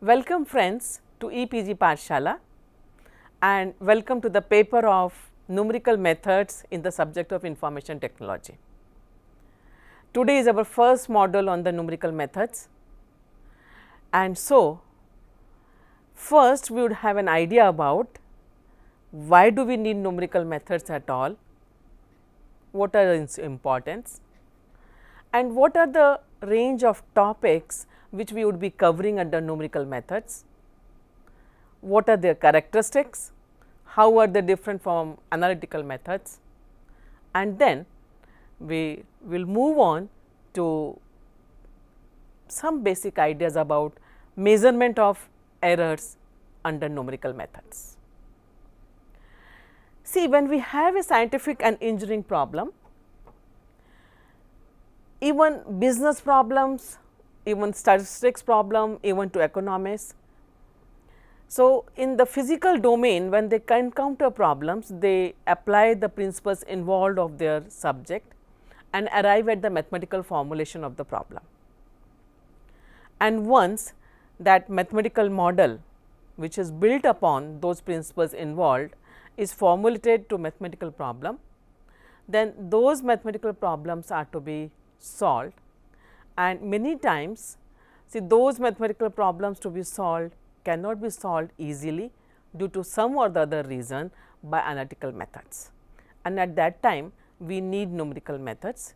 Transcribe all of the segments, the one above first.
Welcome friends to EPG Pathshala and welcome to the paper of numerical methods in the subject of information technology. Today is our first module on the numerical methods, and so first we would have an idea about why do we need numerical methods at all, what are its importance, and what are the range of topics which we would be covering under numerical methods, what are their characteristics, how are they different from analytical methods, and then we will move on to some basic ideas about measurement of errors under numerical methods. See, when we have a scientific and engineering problem, even business problems, even statistics problem, even to economists. So, in the physical domain, when they encounter problems, they apply the principles involved of their subject and arrive at the mathematical formulation of the problem. And once that mathematical model, which is built upon those principles involved, is formulated to mathematical problem, then those mathematical problems are to be solved, and many times see those mathematical problems to be solved cannot be solved easily due to some or the other reason by analytical methods, and at that time we need numerical methods.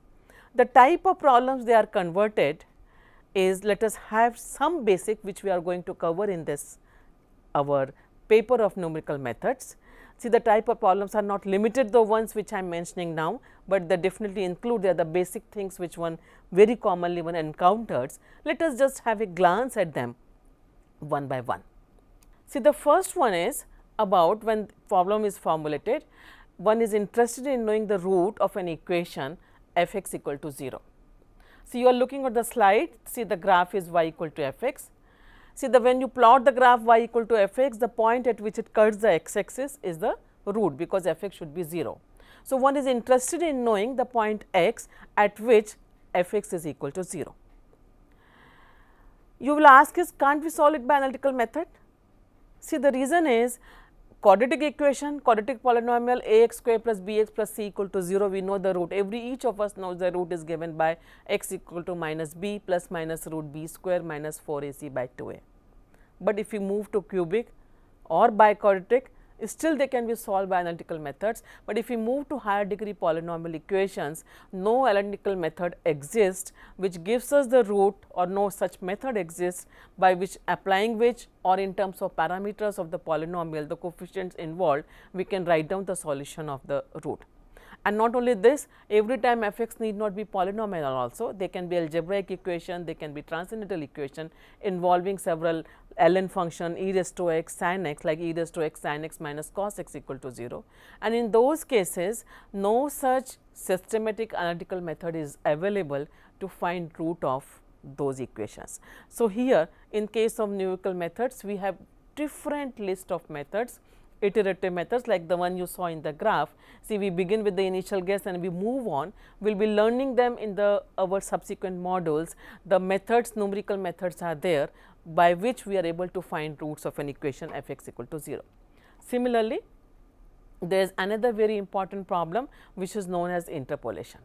The type of problems they are converted is, let us have some basic which we are going to cover in this our paper of numerical methods. See, the type of problems are not limited the ones which I am mentioning now, but they definitely include the basic things which one very commonly one encounters. Let us just have a glance at them one by one. See, the first one is about when problem is formulated, one is interested in knowing the root of an equation f x equal to 0. So, you are looking at the slide, see the graph is y equal to f x. See, when you plot the graph y equal to f x, the point at which it cuts the x axis is the root, because f x should be 0. So, one is interested in knowing the point x at which f x is equal to 0. You will ask is, can't we solve it by analytical method? See, the reason is quadratic equation, quadratic polynomial a x square plus b x plus c equal to 0, we know the root, each of us knows the root is given by x equal to minus b plus minus root b square minus 4 ac by 2a. But if we move to cubic or biquadratic, still they can be solved by analytical methods, but if we move to higher degree polynomial equations, no analytical method exists which gives us the root, or no such method exists by which applying which, or in terms of parameters of the polynomial, the coefficients involved, we can write down the solution of the root. And not only this, every time f x need not be polynomial also, they can be algebraic equation, they can be transcendental equation involving several ln function e raised to x sin x, like e raised to x sin x minus cos x equal to 0. And in those cases, no such systematic analytical method is available to find root of those equations. So, here in case of numerical methods, we have different list of methods, iterative methods like the one you saw in the graph. See, we begin with the initial guess and we move on, we will be learning them in our subsequent modules. The methods, numerical methods are there by which we are able to find roots of an equation f x equal to 0. Similarly, there is another very important problem which is known as interpolation.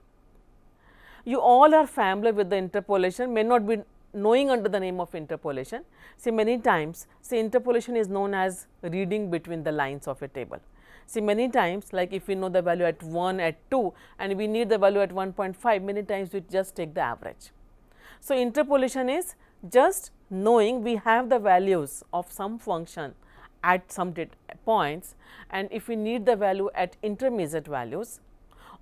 You all are familiar with the interpolation, may not be knowing under the name of interpolation. See, many times, see, interpolation is known as reading between the lines of a table. See, many times, like if we know the value at 1, at 2 and we need the value at 1.5, many times we just take the average. So, interpolation is just knowing we have the values of some function at some data points, and if we need the value at intermediate values,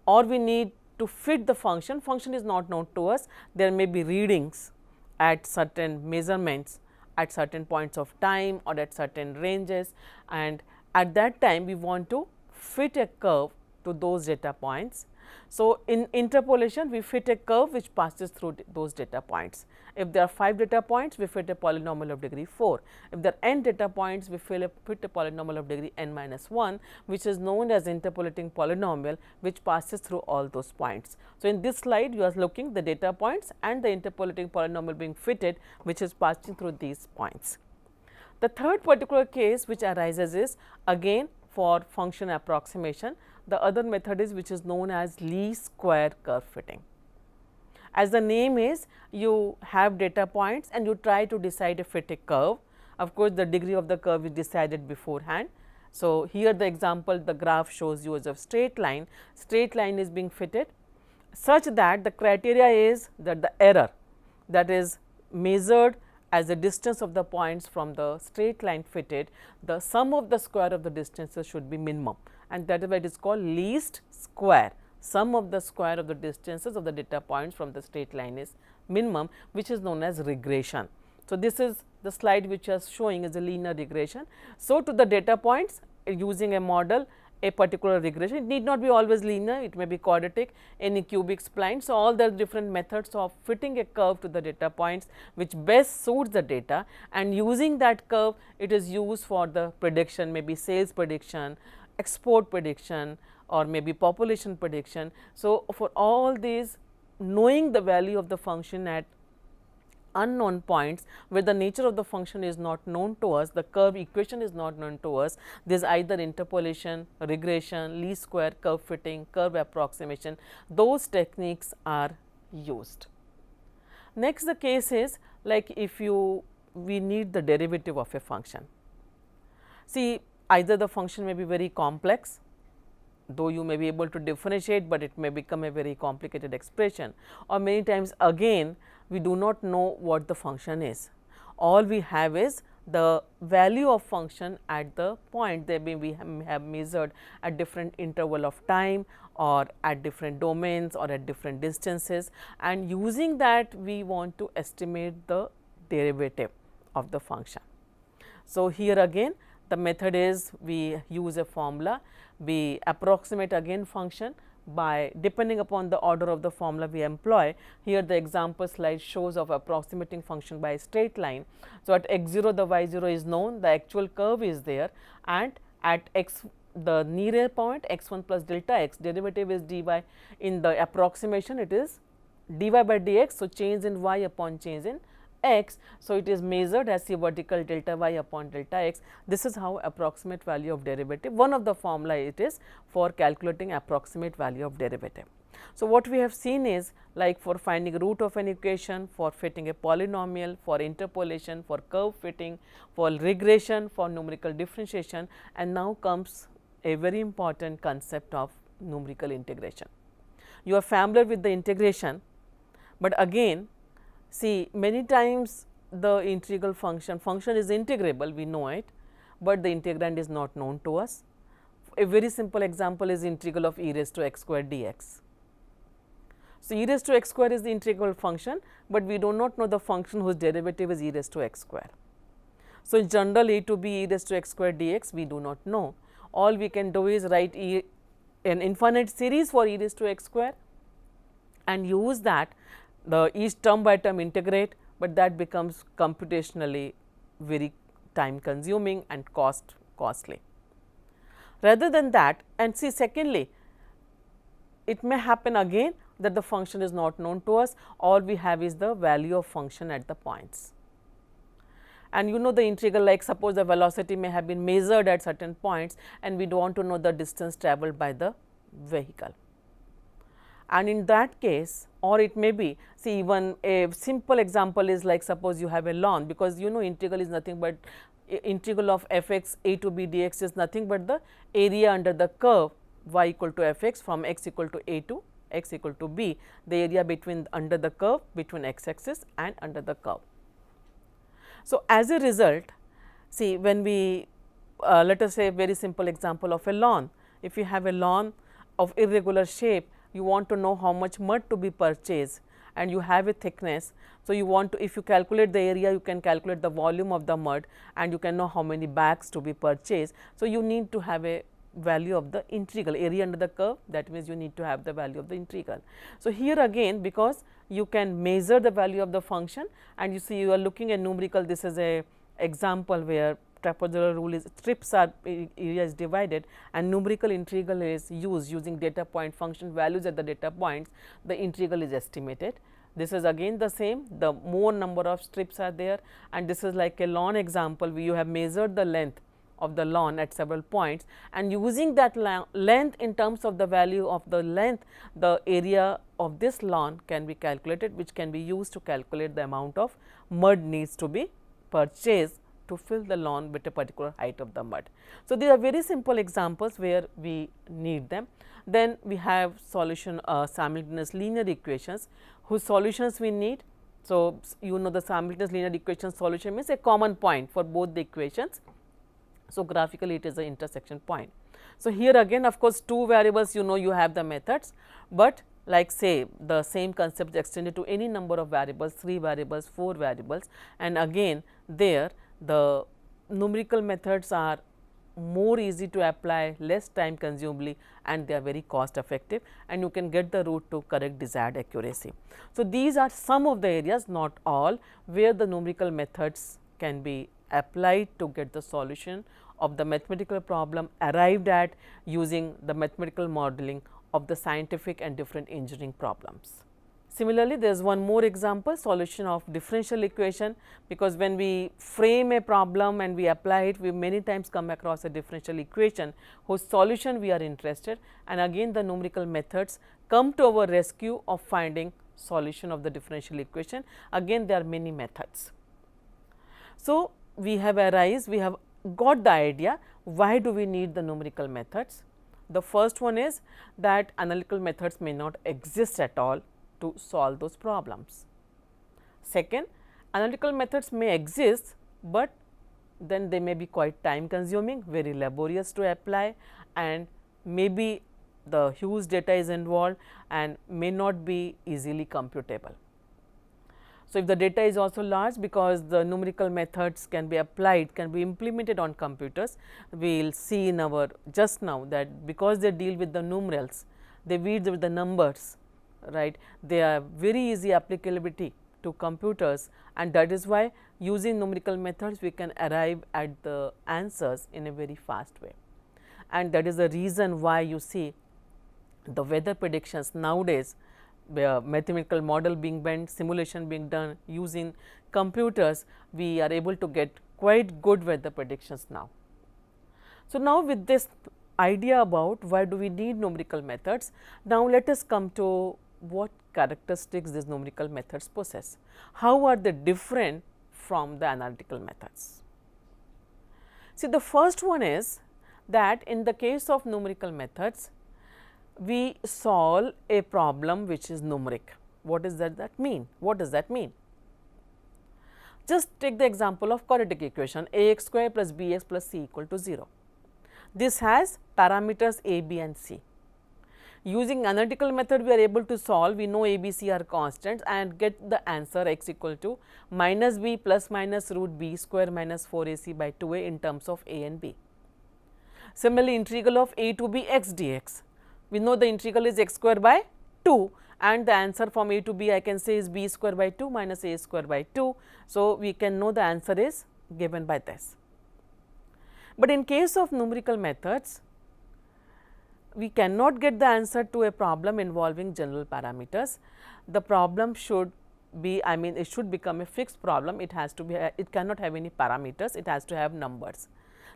or we need to fit the function is not known to us, there may be readings at certain measurements at certain points of time or at certain ranges, and at that time we want to fit a curve to those data points. So, in interpolation we fit a curve which passes through those data points. If there are 5 data points, we fit a polynomial of degree 4. If there are n data points, we fit a polynomial of degree n minus 1, which is known as interpolating polynomial, which passes through all those points. So, in this slide you are looking the data points and the interpolating polynomial being fitted, which is passing through these points. The third particular case which arises is again for function approximation. The other method is which is known as least square curve fitting. As the name is, you have data points and you try to decide a fit a curve. Of course, the degree of the curve is decided beforehand. So, here the example, the graph shows you as a straight line is being fitted such that the criteria is that the error that is measured as the distance of the points from the straight line fitted, the sum of the square of the distances should be minimum, and that is why it is called least square. Sum of the square of the distances of the data points from the straight line is minimum, which is known as regression. So, this is the slide which is showing is a linear regression. So, to the data points using a model a particular regression, it need not be always linear, it may be quadratic, any cubic spline. So, all the different methods of fitting a curve to the data points which best suits the data, and using that curve it is used for the prediction, maybe sales prediction, export prediction, or maybe population prediction. So, for all these, knowing the value of the function at unknown points where the nature of the function is not known to us, the curve equation is not known to us, there is either interpolation, regression, least square curve fitting, curve approximation, those techniques are used. Next, the case is like if we need the derivative of a function. See, either the function may be very complex, though you may be able to differentiate, but it may become a very complicated expression, or many times again we do not know what the function is. All we have is the value of function at the point that we have measured at different interval of time or at different domains or at different distances, and using that we want to estimate the derivative of the function. So, here again the method is we use a formula, we approximate again function by depending upon the order of the formula we employ. Here the example slide shows of approximating function by a straight line. So, at x 0 the y 0 is known, the actual curve is there, and at x the nearer point x 1 plus delta x, derivative is dy, in the approximation it is dy by dx. So, change in y upon change in x. So, it is measured as the vertical delta y upon delta x. This is how approximate value of derivative, one of the formula it is for calculating approximate value of derivative. So, what we have seen is like for finding root of an equation, for fitting a polynomial, for interpolation, for curve fitting, for regression, for numerical differentiation, and now comes a very important concept of numerical integration. You are familiar with the integration, but again see many times the integral function is integrable, we know it, but the integrand is not known to us. A very simple example is integral of e raised to x square dx. So, e raised to x square is the integral function, but we do not know the function whose derivative is e raised to x square. So, in general a to b e raised to x square dx we do not know. All we can do is write an infinite series for e raised to x square and use that the each term by term integrate, but that becomes computationally very time consuming and costly. Rather than that, and see secondly, it may happen again that the function is not known to us, all we have is the value of function at the points. And you know the integral, like suppose the velocity may have been measured at certain points and we do want to know the distance travelled by the vehicle. And in that case, or it may be, see even a simple example is like suppose you have a lawn, because you know integral is nothing but integral of f x a to b dx is nothing but the area under the curve y equal to f x from x equal to a to x equal to b, the area between under the curve between x axis and under the curve. So, as a result, see when we let us say a very simple example of a lawn, if you have a lawn of irregular shape, you want to know how much mud to be purchased and you have a thickness. So, you want to, if you calculate the area, you can calculate the volume of the mud and you can know how many bags to be purchased. So, you need to have a value of the integral area under the curve, that means you need to have the value of the integral. So, here again because you can measure the value of the function and you see you are looking at numerical, this is a example where trapezoidal rule is strips are area is divided and numerical integral is used using data point function values at the data points, the integral is estimated. This is again the same, the more number of strips are there, and this is like a lawn example where you have measured the length of the lawn at several points, and using that length in terms of the value of the length, the area of this lawn can be calculated, which can be used to calculate the amount of mud needs to be purchased to fill the lawn with a particular height of the mud. So, these are very simple examples where we need them. Then we have solution simultaneous linear equations whose solutions we need. So, you know the simultaneous linear equation solution means a common point for both the equations. So, graphically it is the intersection point. So, here again of course, two variables, you know, you have the methods, but like say the same concept is extended to any number of variables, 3 variables, 4 variables, and again there the numerical methods are more easy to apply, less time consumingly, and they are very cost effective, and you can get the root to correct desired accuracy. So, these are some of the areas, not all, where the numerical methods can be applied to get the solution of the mathematical problem arrived at using the mathematical modeling of the scientific and different engineering problems. Similarly, there is one more example, solution of differential equation, because when we frame a problem and we apply it, we many times come across a differential equation whose solution we are interested, and again the numerical methods come to our rescue of finding solution of the differential equation. Again there are many methods. So, we have got the idea why do we need the numerical methods. The first one is that analytical methods may not exist at all to solve those problems. Second, analytical methods may exist, but then they may be quite time consuming, very laborious to apply, and maybe the huge data is involved and may not be easily computable. So, if the data is also large, because the numerical methods can be applied, can be implemented on computers, we will see in our just now that because they deal with the numerals, they deal with the numbers, right, they are very easy applicability to computers, and that is why using numerical methods we can arrive at the answers in a very fast way. And that is the reason why you see the weather predictions nowadays, mathematical model being built, simulation being done using computers, we are able to get quite good weather predictions now. So, now with this idea about why do we need numerical methods, now let us come to what characteristics these numerical methods possess. How are they different from the analytical methods? See, the first one is that in the case of numerical methods, we solve a problem which is numeric. What does that mean? What does that mean? Just take the example of quadratic equation ax square plus bx plus c equal to 0. This has parameters a, b and c. Using analytical method we are able to solve, we know a, b, c are constants and get the answer x equal to minus b plus minus root b square minus 4ac by 2a in terms of a and b. Similarly, integral of a to b x dx. We know the integral is x square by 2 and the answer from a to b I can say is b square by 2 minus a square by 2. So, we can know the answer is given by this. But in case of numerical methods, we cannot get the answer to a problem involving general parameters. The problem should be, it should become a fixed problem. It has to be, it cannot have any parameters, it has to have numbers.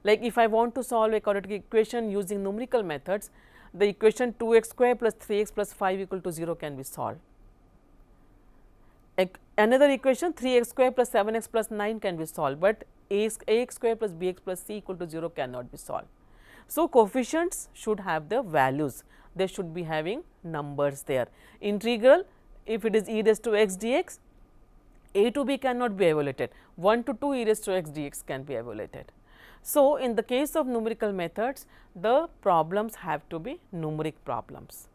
Like if I want to solve a quadratic equation using numerical methods, the equation 2x square plus 3x plus 5 equal to 0 can be solved. Another equation 3x square plus 7x plus 9 can be solved, but ax square plus bx plus c equal to 0 cannot be solved. So, coefficients should have the values, they should be having numbers there. Integral, if it is e raised to x dx, a to b cannot be evaluated, 1 to 2 e raised to x dx can be evaluated. So, in the case of numerical methods, the problems have to be numeric problems.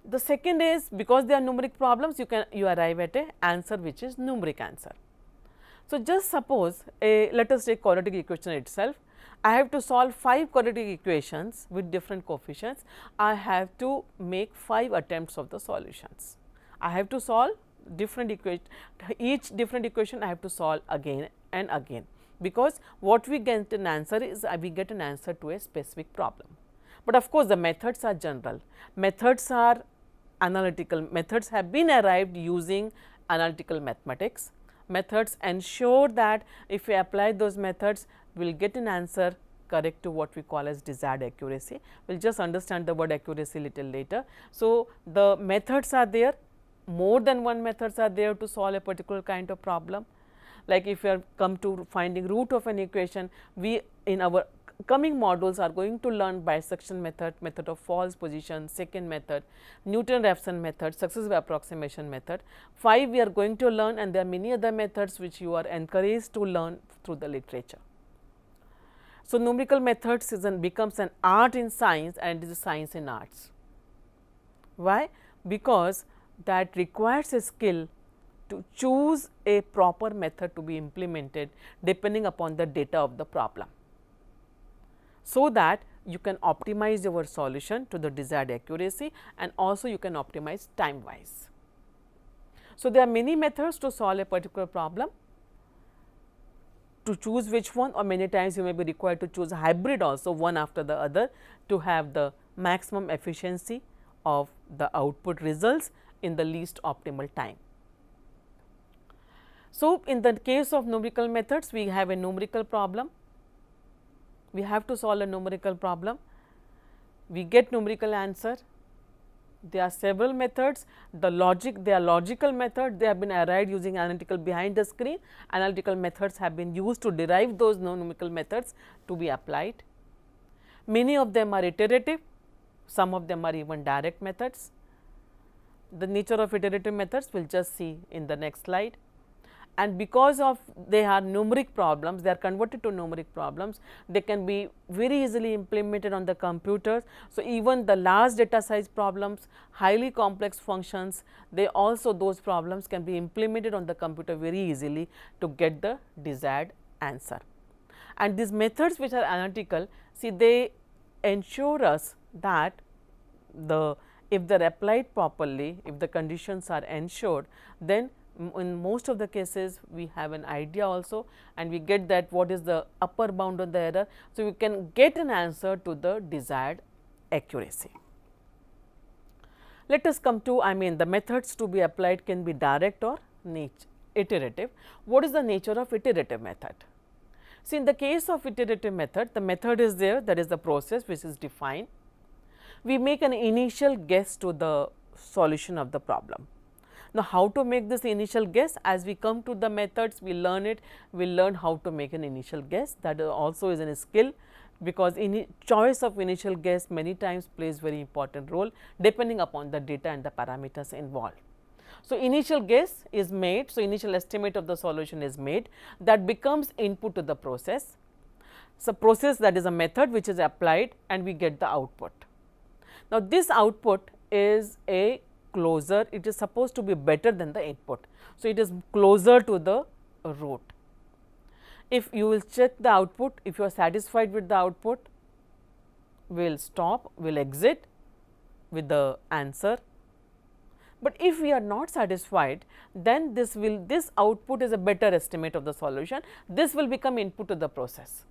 The second is, because they are numeric problems, you arrive at a answer which is numeric answer. So, just suppose let us take quadratic equation itself. I have to solve 5 quadratic equations with different coefficients. I have to make 5 attempts of the solutions. I have to solve different equation, each different equation I have to solve again and again, because what we get an answer is we get an answer to a specific problem. But of course, the methods are general. Methods are analytical methods have been arrived using analytical mathematics. Methods ensure that if we apply those methods, we will get an answer correct to what we call as desired accuracy. We will just understand the word accuracy little later. So, the methods are there, more than one methods are there to solve a particular kind of problem. Like if you are come to finding root of an equation, we in our coming modules are going to learn bisection method, method of false position, second method, Newton-Raphson method, successive approximation method. 5 we are going to learn, and there are many other methods which you are encouraged to learn through the literature. So, numerical methods becomes an art in science, and it is a science in arts. Why? Because that requires a skill to choose a proper method to be implemented depending upon the data of the problem, so that you can optimize your solution to the desired accuracy, and also you can optimize time wise. So, there are many methods to solve a particular problem. To choose which one, or many times you may be required to choose a hybrid also, one after the other, to have the maximum efficiency of the output results in the least optimal time. So, in the case of numerical methods, we have a numerical problem. We have to solve a numerical problem. We get numerical answer. There are several methods. They are logical methods. They have been arrived using analytical behind the screen. Analytical methods have been used to derive those numerical methods to be applied. Many of them are iterative. Some of them are even direct methods. The nature of iterative methods we will just see in the next slide. And because of they are numeric problems, they are converted to numeric problems, they can be very easily implemented on the computers. So, even the large data size problems, highly complex functions, those problems can be implemented on the computer very easily to get the desired answer. And these methods which are analytical, see, they ensure us that if they are applied properly, if the conditions are ensured, then in most of the cases we have an idea also, and we get that what is the upper bound of the error. So, we can get an answer to the desired accuracy. Let us come to the methods to be applied can be direct or iterative. What is the nature of iterative method? See, in the case of iterative method, the method is there, that is the process which is defined. We make an initial guess to the solution of the problem. Now, how to make this initial guess? As we come to the methods, we learn it, we learn how to make an initial guess. That also is a skill, because choice of initial guess many times plays very important role depending upon the data and the parameters involved. So, initial guess is made, so initial estimate of the solution is made, that becomes input to the process. So, process, that is a method which is applied, and we get the output. Now, this output is a closer, it is supposed to be better than the input. So, it is closer to the root. If you will check the output, if you are satisfied with the output, we will stop, we will exit with the answer. But if we are not satisfied, then this output is a better estimate of the solution, this will become input to the process,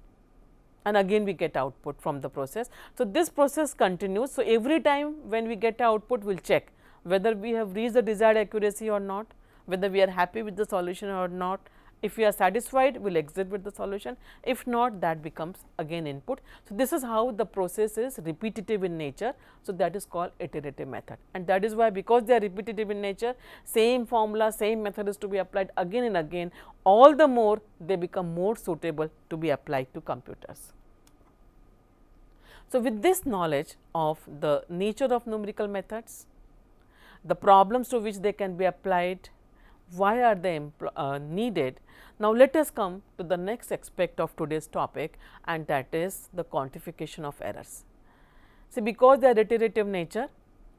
and again we get output from the process. So, this process continues. So, every time when we get output, we will check whether we have reached the desired accuracy or not, whether we are happy with the solution or not. If we are satisfied, we will exit with the solution. If not, that becomes again input. So, this is how the process is repetitive in nature. So, that is called iterative method, and that is why, because they are repetitive in nature, same formula, same method is to be applied again and again, all the more they become more suitable to be applied to computers. So, with this knowledge of the nature of numerical methods, the problems to which they can be applied, why are they needed. Now, let us come to the next aspect of today's topic, and that is the quantification of errors. See, because they are iterative nature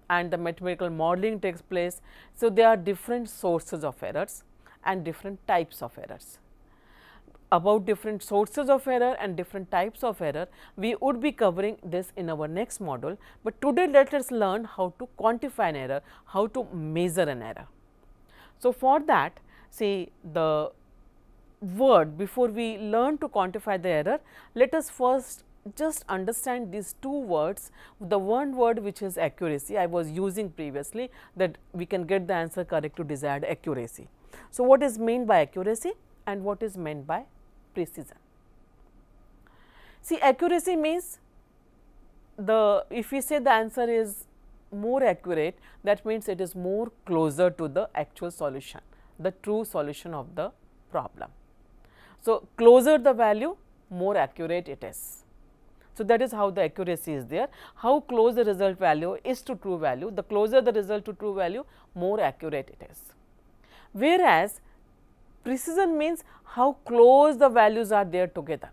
and the mathematical modeling takes place, so there are different sources of errors and different types of errors. About different sources of error and different types of error, we would be covering this in our next module, but today let us learn how to quantify an error, how to measure an error. So, for that, see, the word, before we learn to quantify the error, let us first just understand these two words. The one word which is accuracy I was using previously, that we can get the answer correct to desired accuracy. So, what is meant by accuracy and what is meant by precision? See, accuracy means if we say the answer is more accurate, that means it is more closer to the actual solution, the true solution of the problem. So, closer the value, more accurate it is. So, that is how the accuracy is there. How close the result value is to true value, the closer the result to true value, more accurate it is. Whereas, precision means how close the values are there together.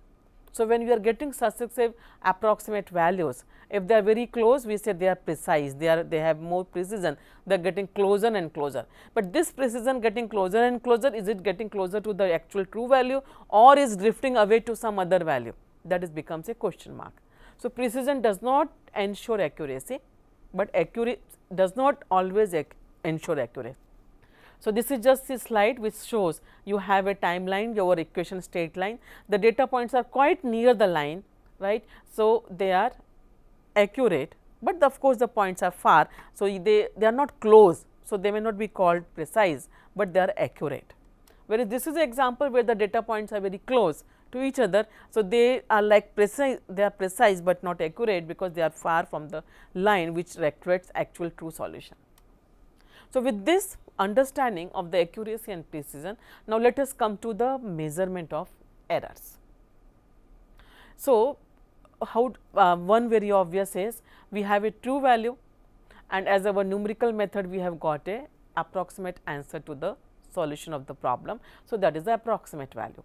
So, when we are getting successive approximate values, if they are very close, we say they are precise, they have more precision, they are getting closer and closer. But this precision getting closer and closer, is it getting closer to the actual true value or is drifting away to some other value? That is becomes a question mark. So, precision does not ensure accuracy, but accuracy does not always ensure accuracy. So, this is just a slide which shows you have a timeline, your equation straight line, the data points are quite near the line, right. So, they are accurate, but of course, the points are far. So, they are not close. So, they may not be called precise, but they are accurate. Whereas, this is an example where the data points are very close to each other. So, they are like precise, they are precise, but not accurate because they are far from the line which reflects actual true solution. So, with this understanding of the accuracy and precision, now let us come to the measurement of errors. So, how one very obvious is we have a true value and as our numerical method we have got a approximate answer to the solution of the problem. So, that is the approximate value,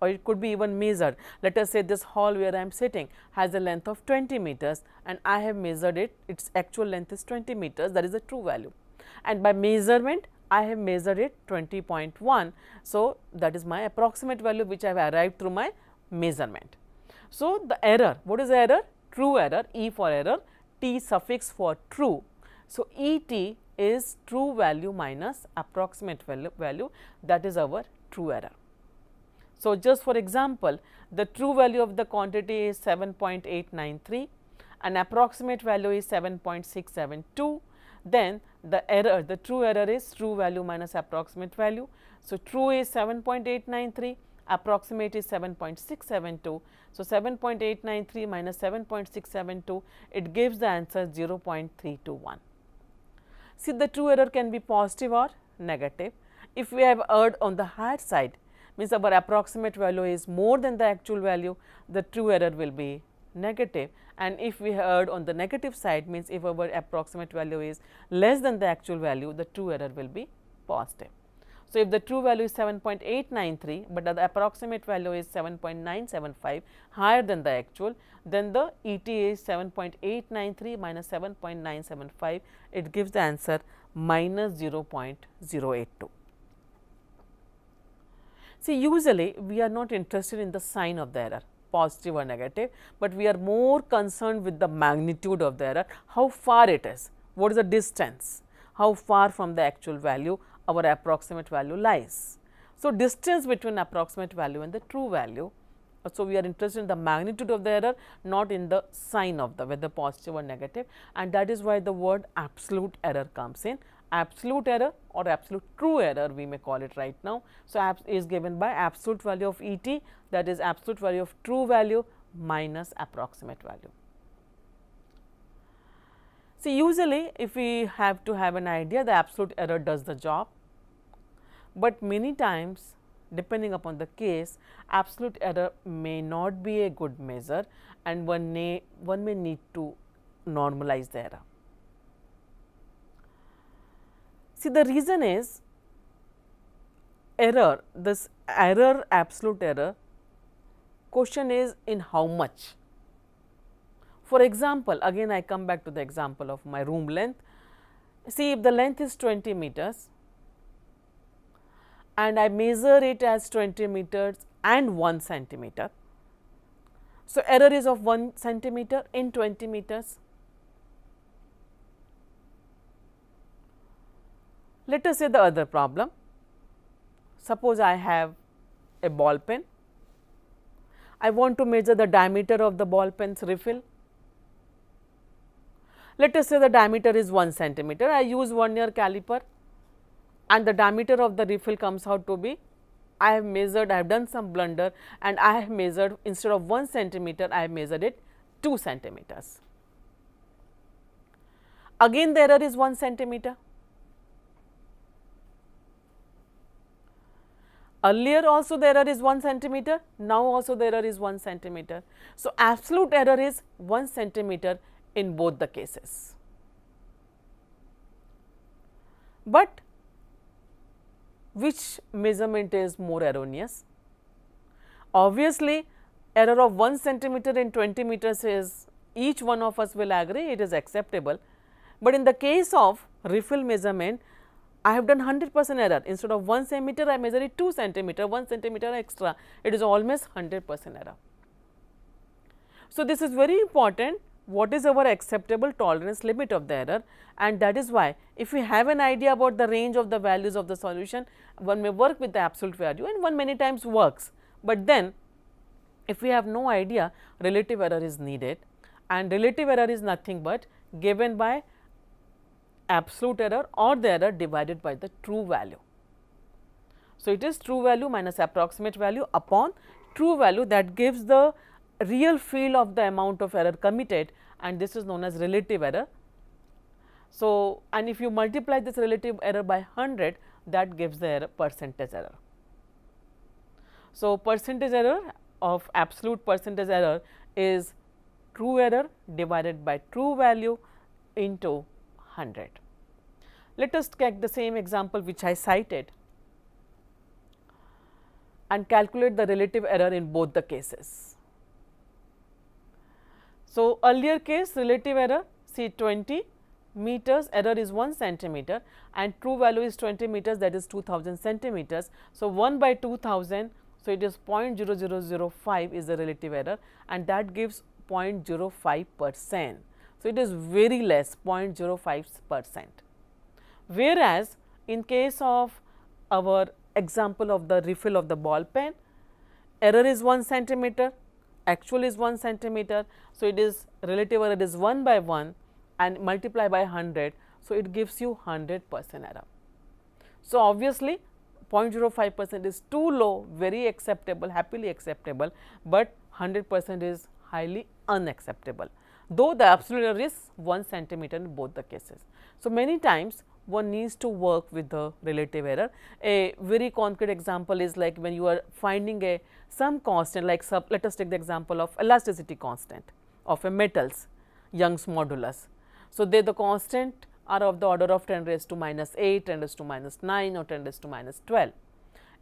or it could be even measured. Let us say this hall where I am sitting has a length of 20 meters and I have measured it, its actual length is 20 meters, that is a true value, and by measurement I have measured it 20.1. So, that is my approximate value which I have arrived through my measurement. So, the error, what is the error? True error, E for error, T suffix for true. So, ET is true value minus approximate value, that is our true error. So, just for example, the true value of the quantity is 7.893 and approximate value is 7.672. Then the error, the true error is true value minus approximate value. So, true is 7.893, approximate is 7.672. So, 7.893 minus 7.672, it gives the answer 0.321. See, the true error can be positive or negative. If we have erred on the higher side, means our approximate value is more than the actual value, the true error will be negative, and if we erred on the negative side, means if our approximate value is less than the actual value, the true error will be positive. So, if the true value is 7.893, but the approximate value is 7.975 higher than the actual, then the ET is 7.893 minus 7.975, it gives the answer minus 0.082. See, usually we are not interested in the sign of the error, positive or negative, but we are more concerned with the magnitude of the error, how far it is, what is the distance, how far from the actual value our approximate value lies. So, distance between approximate value and the true value. So, we are interested in the magnitude of the error, not in the sign of the whether positive or negative, and that is why the word absolute error comes in. Absolute error or absolute true error we may call it right now. So, is given by absolute value of ET, that is absolute value of true value minus approximate value. See, usually if we have to have an idea, the absolute error does the job, but many times depending upon the case, absolute error may not be a good measure and one may need to normalize the error. See, the reason is error, this error, absolute error, question is in how much. For example, again I come back to the example of my room length. See, if the length is 20 meters and I measure it as 20 meters and 1 centimeter. So, error is of 1 centimeter in 20 meters. Let us say the other problem. Suppose I have a ball pen. I want to measure the diameter of the ball pen's refill. Let us say the diameter is 1 centimeter. I use vernier caliper and the diameter of the refill comes out to be, I have measured, I have done some blunder and I have measured, instead of 1 centimeter, I have measured it 2 centimeters. Again the error is 1 centimeter. Earlier also the error is 1 centimeter, now also the error is 1 centimeter. So, absolute error is 1 centimeter in both the cases. But which measurement is more erroneous? Obviously, error of 1 centimeter in 20 meters is, each one of us will agree it is acceptable, but in the case of refill measurement, I have done 100% error. Instead of 1 centimeter, I measure it 2 centimeter, 1 centimeter extra. It is almost 100% error. So, this is very important. What is our acceptable tolerance limit of the error? And that is why, if we have an idea about the range of the values of the solution, one may work with the absolute value and one many times works. But then, if we have no idea, relative error is needed, and relative error is nothing but given by absolute error or the error divided by the true value. So, it is true value minus approximate value upon true value that gives the real feel of the amount of error committed, and this is known as relative error. So, and if you multiply this relative error by 100, that gives the error percentage error. So, percentage error of absolute percentage error is true error divided by true value into 100. Let us take the same example which I cited and calculate the relative error in both the cases. So, earlier case relative error, see 20 meters, error is 1 centimeter and true value is 20 meters, that is 2000 centimeters. So, 1 by 2000, so it is 0.0005 is the relative error and that gives 0.05%. So, it is very less, 0.05%. Whereas, in case of our example of the refill of the ball pen, error is 1 centimeter, actual is 1 centimeter. So, it is relative error is 1 by 1 and multiply by 100. So, it gives you 100% error. So, obviously, 0.05% is too low, very acceptable, happily acceptable, but 100% is highly unacceptable, though the absolute error is 1 centimeter in both the cases. So, many times one needs to work with the relative error. A very concrete example is like when you are finding some constant, like let us take the example of elasticity constant of a metals, Young's modulus. So, they the constant are of the order of 10 raised to minus 8, 10 raised to minus 9 or 10 raised to minus 12.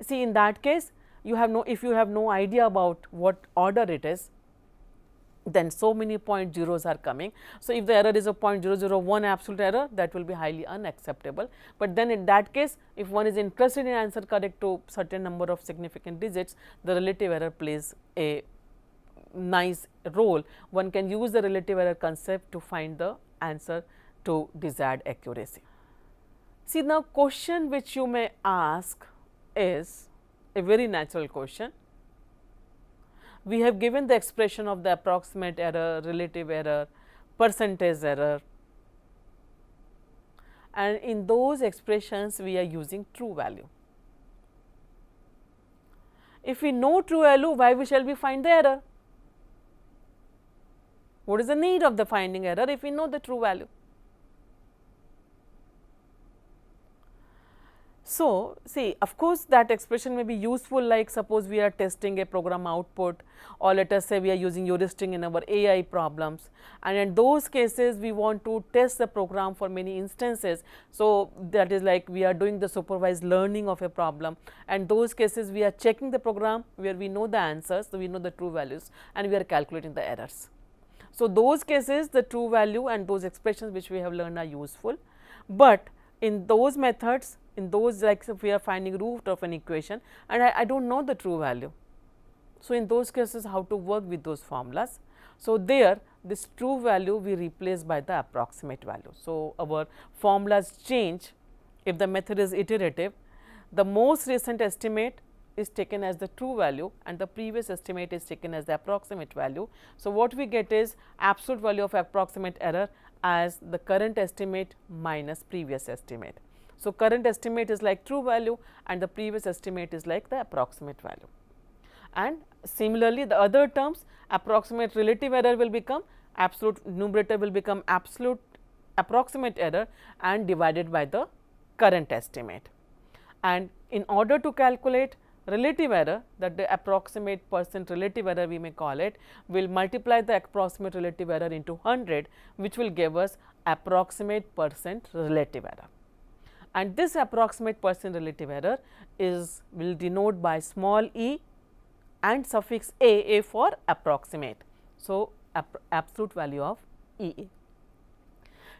See, in that case you have no, if you have no idea about what order it is, then so many point zeros are coming. So, if the error is a 0.001 absolute error, that will be highly unacceptable, but then in that case if one is interested in answer correct to certain number of significant digits, the relative error plays a nice role. One can use the relative error concept to find the answer to desired accuracy. See, now question which you may ask is a very natural question. We have given the expression of the approximate error, relative error, percentage error, and in those expressions we are using true value. If we know true value, why shall we find the error? What is the need of the finding error if we know the true value? So, see, of course, that expression may be useful, like suppose we are testing a program output, or let us say we are using heuristic in our AI problems, and in those cases we want to test the program for many instances. So, that is like we are doing the supervised learning of a problem, and those cases we are checking the program where we know the answers, so we know the true values and we are calculating the errors. So, those cases the true value and those expressions which we have learned are useful, but in those methods, in those, like if we are finding root of an equation and I do not know the true value. So, in those cases how to work with those formulas. So, there this true value we replace by the approximate value. So, our formulas change if the method is iterative. The most recent estimate is taken as the true value and the previous estimate is taken as the approximate value. So, what we get is absolute value of approximate error as the current estimate minus previous estimate. So, current estimate is like true value and the previous estimate is like the approximate value. And similarly, the other terms, approximate relative error will become absolute, numerator will become absolute approximate error and divided by the current estimate. And in order to calculate relative error, that the approximate percent relative error we may call it, will multiply the approximate relative error into 100, which will give us approximate percent relative error. And this approximate percent relative error is will denote by small e and suffix a for approximate. So, absolute value of E.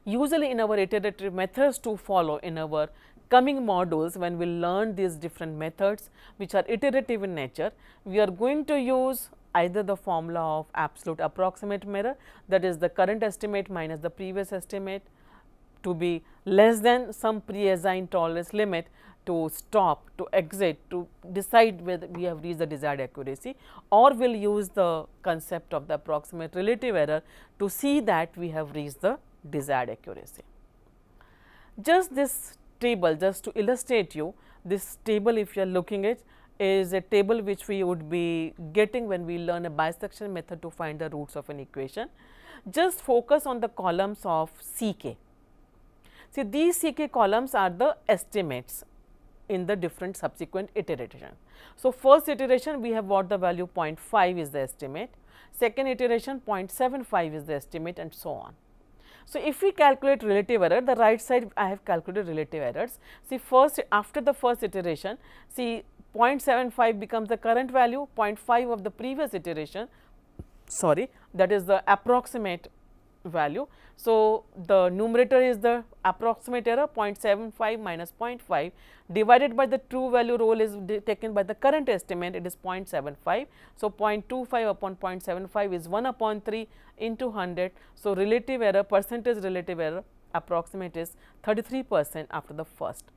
Usually in our iterative methods to follow in our coming modules, when we learn these different methods which are iterative in nature, we are going to use either the formula of absolute approximate error, that is the current estimate minus the previous estimate, to be less than some pre-assigned tolerance limit to stop, to exit, to decide whether we have reached the desired accuracy, or we will use the concept of the approximate relative error to see that we have reached the desired accuracy. Just this table, just to illustrate you, this table if you are looking at is a table which we would be getting when we learn a bisection method to find the roots of an equation. Just focus on the columns of Ck. See, these Ck columns are the estimates in the different subsequent iteration. So, first iteration we have got the value 0.5 is the estimate, second iteration 0.75 is the estimate, and so on. So, if we calculate relative error, the right side I have calculated relative errors. See, first after the first iteration, see 0.75 becomes the current value, 0.5 of the previous iteration, sorry, that is the approximate value. So, the numerator is the approximate error 0.75 minus 0.5 divided by the true value role is taken by the current estimate, it is 0.75. So, 0.25 upon 0.75 is 1 upon 3 into 100. So, relative error, percentage relative error approximate is 33% after the first.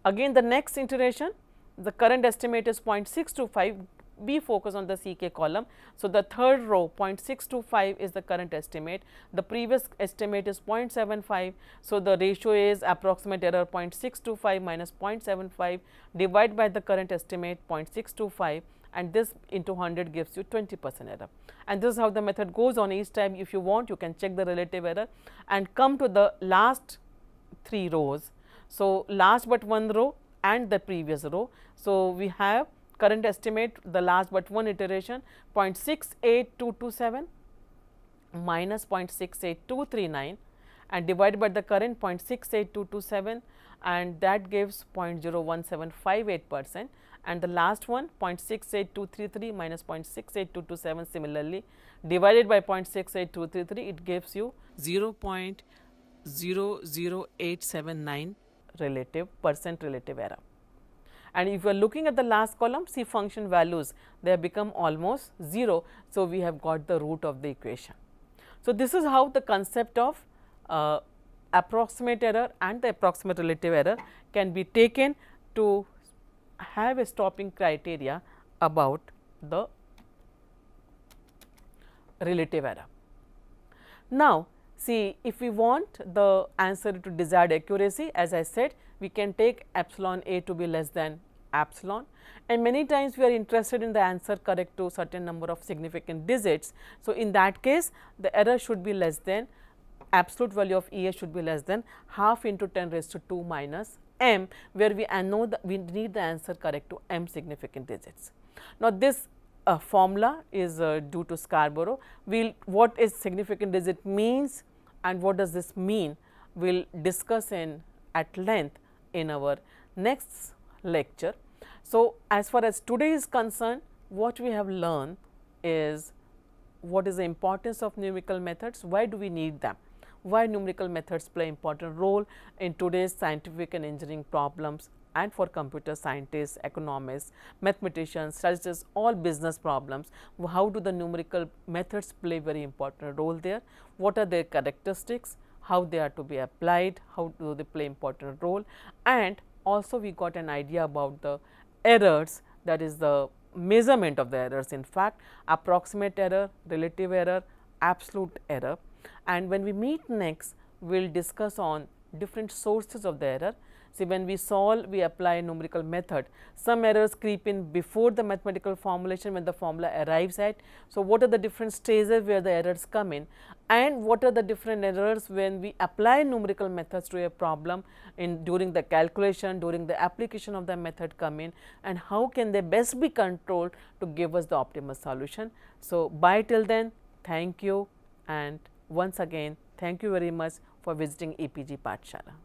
Again the next iteration, the current estimate is 0.625, be focused on the Ck column. So, the third row 0.625 is the current estimate, the previous estimate is 0.75. So, the ratio is approximate error 0.625 minus 0.75 divided by the current estimate 0.625, and this into 100 gives you 20% error. And this is how the method goes on. Each time if you want, you can check the relative error and come to the last 3 rows. So, last but one row and the previous row. So, we have current estimate, the last but one iteration 0.68227 minus 0.68239 and divided by the current 0.68227, and that gives 0.01758%, and the last one 0.68233 minus 0.68227 similarly divided by 0.68233, it gives you 0.00879 percent relative error. And if you are looking at the last column, see function values, they have become almost 0. So, we have got the root of the equation. So, this is how the concept of approximate error and the approximate relative error can be taken to have a stopping criteria about the relative error. Now, see, if we want the answer to desired accuracy, as I said, we can take epsilon a to be less than epsilon, and many times we are interested in the answer correct to certain number of significant digits. So, in that case the error should be less than, absolute value of E a should be less than half into 10 raised to 2 minus m, where we know that we need the answer correct to m significant digits. Now, this formula is due to Scarborough. What is significant digit means and what does this mean, we will discuss at length in our next lecture. So, as far as today is concerned, what we have learned is what is the importance of numerical methods, why do we need them, why numerical methods play important role in today's scientific and engineering problems, and for computer scientists, economists, mathematicians, statisticians, all business problems, how do the numerical methods play very important role there, what are their characteristics, how they are to be applied, how do they play important role, and also we got an idea about the errors that is the measurement of the errors, in fact, approximate error, relative error, absolute error. And when we meet next, we will discuss on different sources of the error. See, when we solve, we apply a numerical method. Some errors creep in before the mathematical formulation when the formula arrives at. So, what are the different stages where the errors come in, and what are the different errors when we apply numerical methods to a problem in during the calculation, during the application of the method come in, and how can they best be controlled to give us the optimal solution. So, bye till then, thank you, and once again thank you very much for visiting APG Pathshala.